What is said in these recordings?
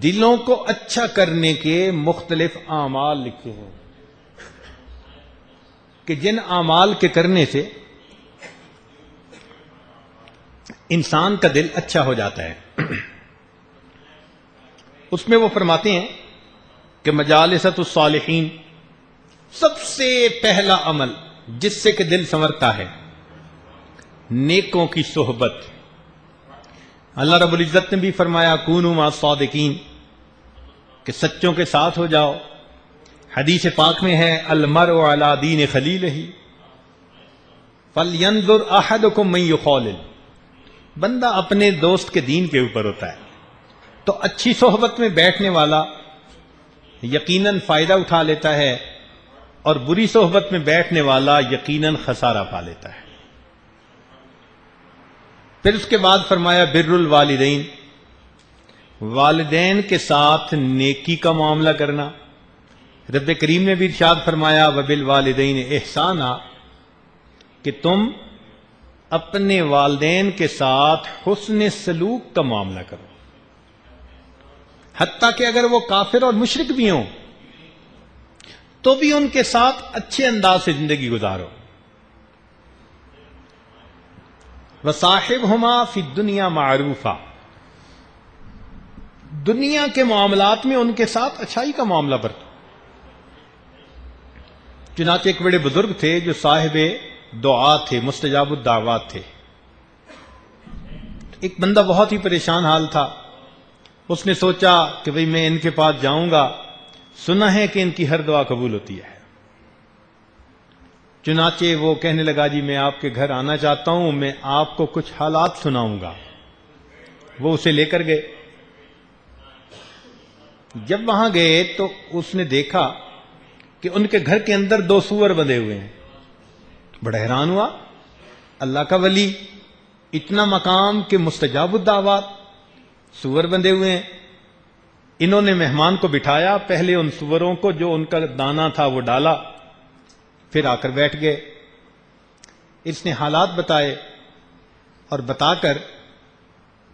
دلوں کو اچھا کرنے کے مختلف اعمال لکھے ہیں کہ جن اعمال کے کرنے سے انسان کا دل اچھا ہو جاتا ہے. اس میں وہ فرماتے ہیں کہ مجالست الصالحین سب سے پہلا عمل جس سے کہ دل سنورتا ہے نیکوں کی صحبت. اللہ رب العزت نے بھی فرمایا کونوا مع الصادقین کہ سچوں کے ساتھ ہو جاؤ. حدیث پاک میں ہے المرء علی دین خلیلہ فلینظر احدکم من یخالل. بندہ اپنے دوست کے دین کے اوپر ہوتا ہے. تو اچھی صحبت میں بیٹھنے والا یقیناً فائدہ اٹھا لیتا ہے اور بری صحبت میں بیٹھنے والا یقیناً خسارہ پا لیتا ہے. پھر اس کے بعد فرمایا بر الوالدین والدین کے ساتھ نیکی کا معاملہ کرنا. رب کریم نے بھی ارشاد فرمایا وبالوالدین احسانا کہ تم اپنے والدین کے ساتھ حسن سلوک کا معاملہ کرو حتیٰ کہ اگر وہ کافر اور مشرک بھی ہوں تو بھی ان کے ساتھ اچھے انداز سے زندگی گزارو. وصاحبہما فی الدنیا معروفا دنیا کے معاملات میں ان کے ساتھ اچھائی کا معاملہ برتو. چنانچہ ایک بڑے بزرگ تھے جو صاحب دعا تھے مستجاب الدعوات تھے. ایک بندہ بہت ہی پریشان حال تھا. اس نے سوچا کہ بھئی میں ان کے پاس جاؤں گا, سنا ہے کہ ان کی ہر دعا قبول ہوتی ہے. چنانچہ وہ کہنے لگا جی میں آپ کے گھر آنا چاہتا ہوں, میں آپ کو کچھ حالات سناؤں گا. وہ اسے لے کر گئے. جب وہاں گئے تو اس نے دیکھا کہ ان کے گھر کے اندر 2 سور بندھے ہوئے ہیں. بڑا حیران ہوا, اللہ کا ولی, اتنا مقام کہ مستجاب الدعوات, سور بندھے ہوئے ہیں. انہوں نے مہمان کو بٹھایا, پہلے ان سوروں کو جو ان کا دانہ تھا وہ ڈالا, پھر آ کر بیٹھ گئے. اس نے حالات بتائے اور بتا کر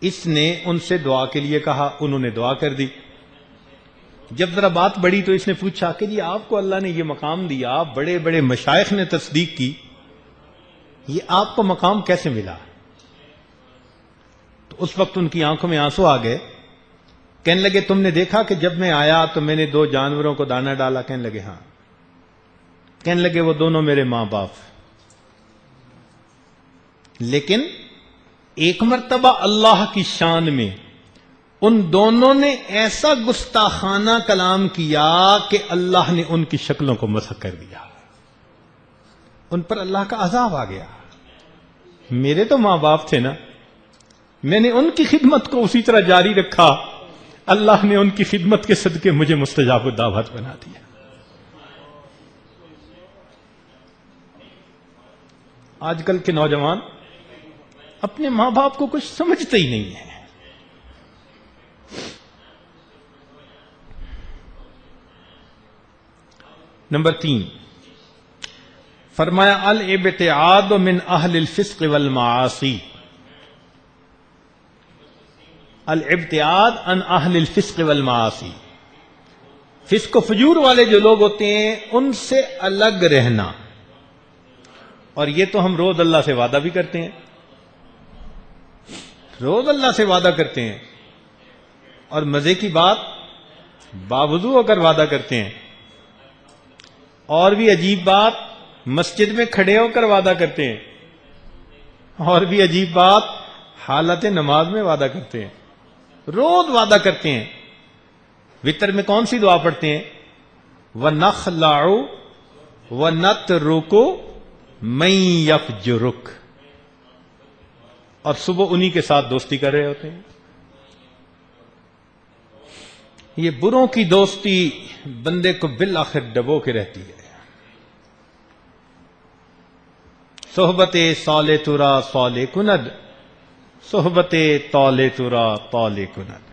اس نے ان سے دعا کے لیے کہا. انہوں نے دعا کر دی. جب ذرا بات بڑی تو اس نے پوچھا کہ جی آپ کو اللہ نے یہ مقام دیا, بڑے بڑے مشائخ نے تصدیق کی, یہ آپ کو مقام کیسے ملا؟ تو اس وقت ان کی آنکھوں میں آنسو آ گئے. کہنے لگے تم نے دیکھا کہ جب میں آیا تو میں نے 2 جانوروں کو دانہ ڈالا؟ کہنے لگے ہاں. کہنے لگے وہ دونوں میرے ماں باپ, لیکن ایک مرتبہ اللہ کی شان میں ان دونوں نے ایسا گستاخانہ کلام کیا کہ اللہ نے ان کی شکلوں کو مسخ کر دیا. ان پر اللہ کا عذاب آ گیا. میرے تو ماں باپ تھے نا, میں نے ان کی خدمت کو اسی طرح جاری رکھا, اللہ نے ان کی خدمت کے صدقے مجھے مستجاب الدعوات بنا دیا. آج کل کے نوجوان اپنے ماں باپ کو کچھ سمجھتے ہی نہیں ہیں. نمبر 3 فرمایا الابتعاد من اہل الفسق والمعاصی. الابتعاد عن اہل الفسق والمعاصی, فسق و فجور والے جو لوگ ہوتے ہیں ان سے الگ رہنا. اور یہ تو ہم روز اللہ سے وعدہ بھی کرتے ہیں, روز اللہ سے وعدہ کرتے ہیں, اور مزے کی بات باوضو ہو کر وعدہ کرتے ہیں. اور بھی عجیب بات مسجد میں کھڑے ہو کر وعدہ کرتے ہیں, اور بھی عجیب بات حالت نماز میں وعدہ کرتے ہیں. روز وعدہ کرتے ہیں. وتر میں کون سی دعا پڑھتے ہیں؟ وَنَخْلَعُ وَنَتْرُكُ مَن يَفْجُرُكَ, اور صبح انہی کے ساتھ دوستی کر رہے ہوتے ہیں. یہ بروں کی دوستی بندے کو بالآخر ڈبو کے رہتی ہے. صحبت صالح ترا صالح کند, صحبت طالع ترا طالع کند.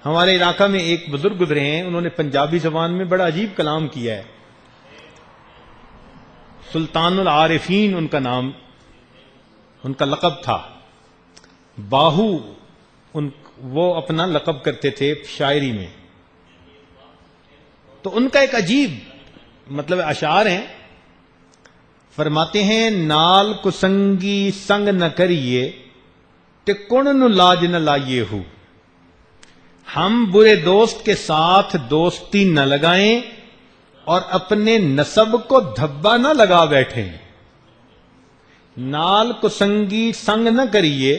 ہمارے علاقہ میں ایک بزرگ گزرے ہیں, انہوں نے پنجابی زبان میں بڑا عجیب کلام کیا ہے. سلطان العارفین ان کا نام. ان کا لقب تھا باہو، وہ اپنا لقب کرتے تھے شاعری میں. تو ان کا ایک عجیب مطلب اشعار ہیں. فرماتے ہیں نال کسنگی سنگ نہ کریے تے کون نو لاج نہ لائیے ہو. ہم برے دوست کے ساتھ دوستی نہ لگائیں اور اپنے نسب کو دھبا نہ لگا بیٹھیں. نال کسنگی سنگ نہ کریے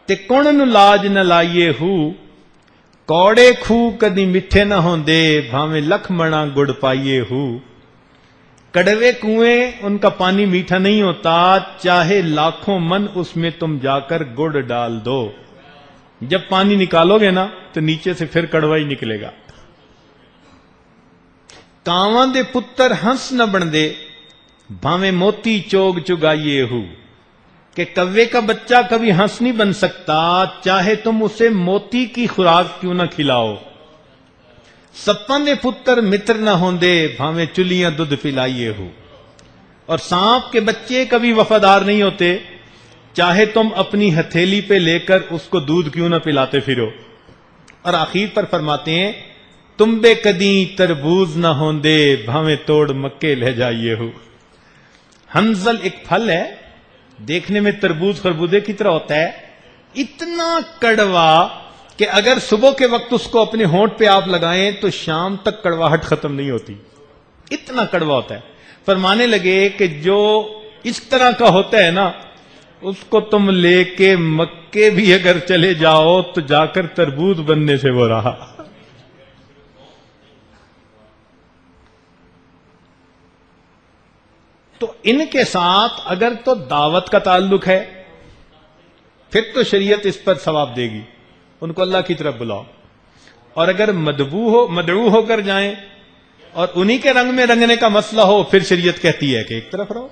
تے کون نو لاج نہ لائیے ہو. کوڑے کھو کدی میٹھے نہ ہوندے بھاویں لکھ منا گڑ پائیے ہو. کڑوے کنویں ان کا پانی میٹھا نہیں ہوتا چاہے لاکھوں من اس میں تم جا کر گڑ ڈال دو. جب پانی نکالو گے نا تو نیچے سے پھر کڑوا ہی نکلے گا. کاواں دے پتر ہنس نہ بن دے بھاویں موتی چوگ چگائیے ہو. کہ کوے کا بچہ کبھی ہنس نہیں بن سکتا چاہے تم اسے موتی کی خوراک کیوں نہ کھلاؤ. سپاں دے پتر متر نہ ہوندے بھاویں چلیاں دودھ پلائیے ہو. اور سانپ کے بچے کبھی وفادار نہیں ہوتے چاہے تم اپنی ہتھیلی پہ لے کر اس کو دودھ کیوں نہ پلاتے پھرو. اور آخر پر فرماتے ہیں تم بے کدیں تربوز نہ ہوندے بھاویں توڑ مکے لے جائیے ہو. ہنزل ایک پھل ہے، دیکھنے میں تربوز خربوزے کی طرح ہوتا ہے، اتنا کڑوا کہ اگر صبح کے وقت اس کو اپنے ہونٹ پہ آپ لگائیں تو شام تک کڑواہٹ ختم نہیں ہوتی، اتنا کڑوا ہوتا ہے. فرمانے لگے کہ جو اس طرح کا ہوتا ہے نا اس کو تم لے کے مکے بھی اگر چلے جاؤ تو جا کر تربوز بننے سے وہ رہا. تو ان کے ساتھ اگر تو دعوت کا تعلق ہے پھر تو شریعت اس پر ثواب دے گی، ان کو اللہ کی طرف بلاؤ. اور اگر مدعو ہو کر جائیں اور انہی کے رنگ میں رنگنے کا مسئلہ ہو پھر شریعت کہتی ہے کہ ایک طرف رہو.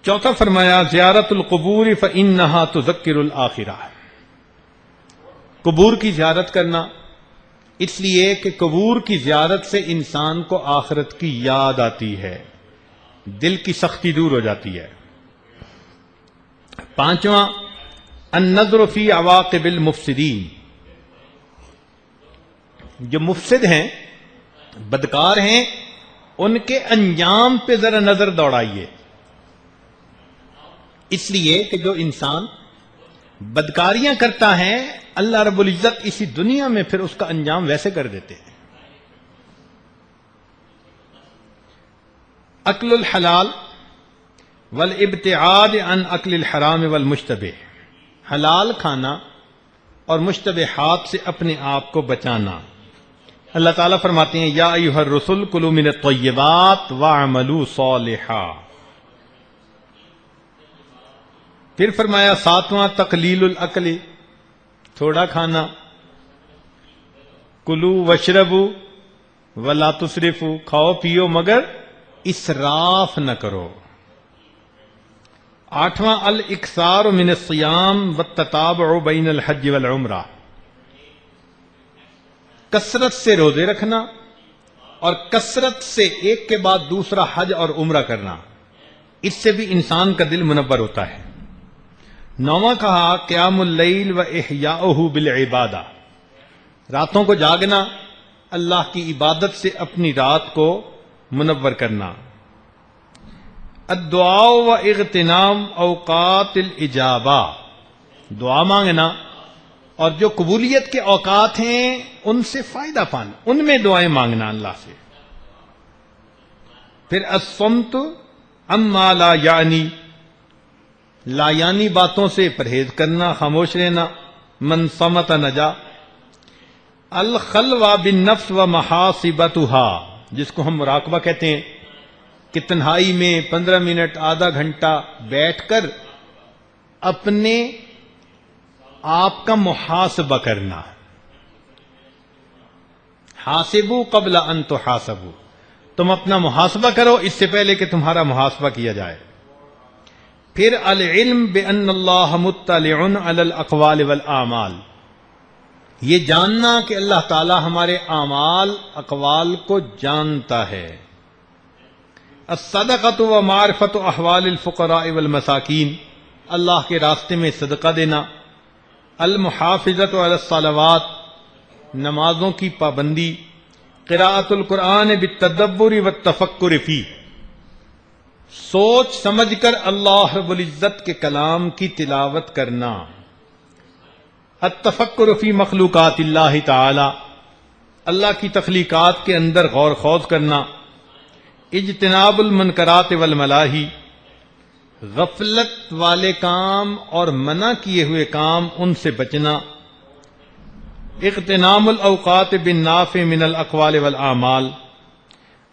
چوتھا فرمایا زیارت القبور فإنها تذکر الآخرہ. قبور کی زیارت کرنا اس لیے کہ قبور کی زیارت سے انسان کو آخرت کی یاد آتی ہے، دل کی سختی دور ہو جاتی ہے. پانچواں النظر فی عواقب المفسدین. جو مفسد ہیں بدکار ہیں ان کے انجام پہ ذرا نظر دوڑائیے. اس لیے کہ جو انسان بدکاریاں کرتا ہے اللہ رب العزت اسی دنیا میں پھر اس کا انجام ویسے کر دیتے ہیں. اکل الحلال والابتعاد عن اکل الحرام والمشتبہ. حلال کھانا اور مشتبہات سے اپنے آپ کو بچانا. اللہ تعالیٰ فرماتے ہیں یا ایھا الرسل کلوا من الطیبات واعملوا صالحا. پھر فرمایا ساتواں تقلیل الاکل، تھوڑا کھانا. کلو وشربو ولا تسرفو، کھاؤ پیو مگر اسراف نہ کرو. آٹھواں الاکثار من الصیام والتتابع بین الحج والعمرہ. کثرت سے روزے رکھنا اور کثرت سے ایک کے بعد دوسرا حج اور عمرہ کرنا، اس سے بھی انسان کا دل منور ہوتا ہے. نواں کہا قیام اللیل و احیاؤہ بالعبادہ. راتوں کو جاگنا، اللہ کی عبادت سے اپنی رات کو منور کرنا. الدعاء و اغتنام اوقات الاجابہ. دعا مانگنا اور جو قبولیت کے اوقات ہیں ان سے فائدہ پانا، ان میں دعائیں مانگنا اللہ سے. پھر الصمت عما لا یعنی، لا یعنی باتوں سے پرہیز کرنا، خاموش رہنا. من صمت نجا. الخلوہ بالنفس و محاسبتها، جس کو ہم مراقبہ کہتے ہیں کہ تنہائی میں 15 منٹ آدھا گھنٹہ بیٹھ کر اپنے آپ کا محاسبہ کرنا. حاسبوا قبل ان تحاسبوا، تم اپنا محاسبہ کرو اس سے پہلے کہ تمہارا محاسبہ کیا جائے. پھر العلم بان اللہ مطلع علی الاقوال والاعمال، یہ جاننا کہ اللہ تعالی ہمارے اعمال اقوال کو جانتا ہے. الصدقۃ و معرفت احوال الفقراء والمساکین، اللہ کے راستے میں صدقہ دینا، المحافظۃ علی الصلوات، نمازوں کی پابندی، قراءۃ القرآن بالتدبر والتفکر فیہ، سوچ سمجھ کر اللہ رب العزت کے کلام کی تلاوت کرنا، التفکر فی مخلوقات اللہ تعالی، اللہ کی تخلیقات کے اندر غور خوض کرنا، اجتناب المنکرات والملاہی، غفلت والے کام اور منع کیے ہوئے کام ان سے بچنا، اغتنام الاوقات بالنافع من الاقوال والاعمال،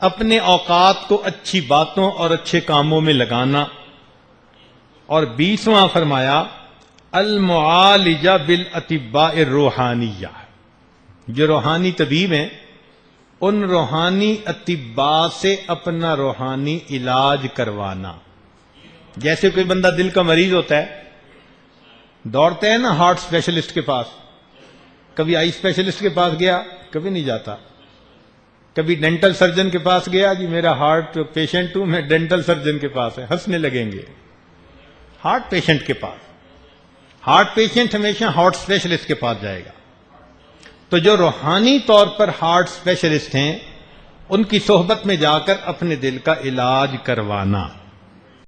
اپنے اوقات کو اچھی باتوں اور اچھے کاموں میں لگانا، اور 20واں فرمایا المعالجہ بالاطباء الروحانیہ، جو روحانی طبیب ہیں ان روحانی اطباء سے اپنا روحانی علاج کروانا۔ جیسے کوئی بندہ دل کا مریض ہوتا ہے، دوڑتا ہے نا ہارٹ اسپیشلسٹ کے پاس، کبھی آئی اسپیشلسٹ کے پاس گیا، کبھی نہیں جاتا، کبھی ڈینٹل سرجن کے پاس گیا، جی میرا ہارٹ پیشنٹ ہوں میں ڈینٹل سرجن کے پاس ہے، ہنسنے لگیں گے۔ ہارٹ پیشنٹ کے پاس، ہارٹ پیشنٹ ہمیشہ ہارٹ اسپیشلسٹ کے پاس جائے گا۔ تو جو روحانی طور پر ہارٹ اسپیشلسٹ ہیں ان کی صحبت میں جا کر اپنے دل کا علاج کروانا۔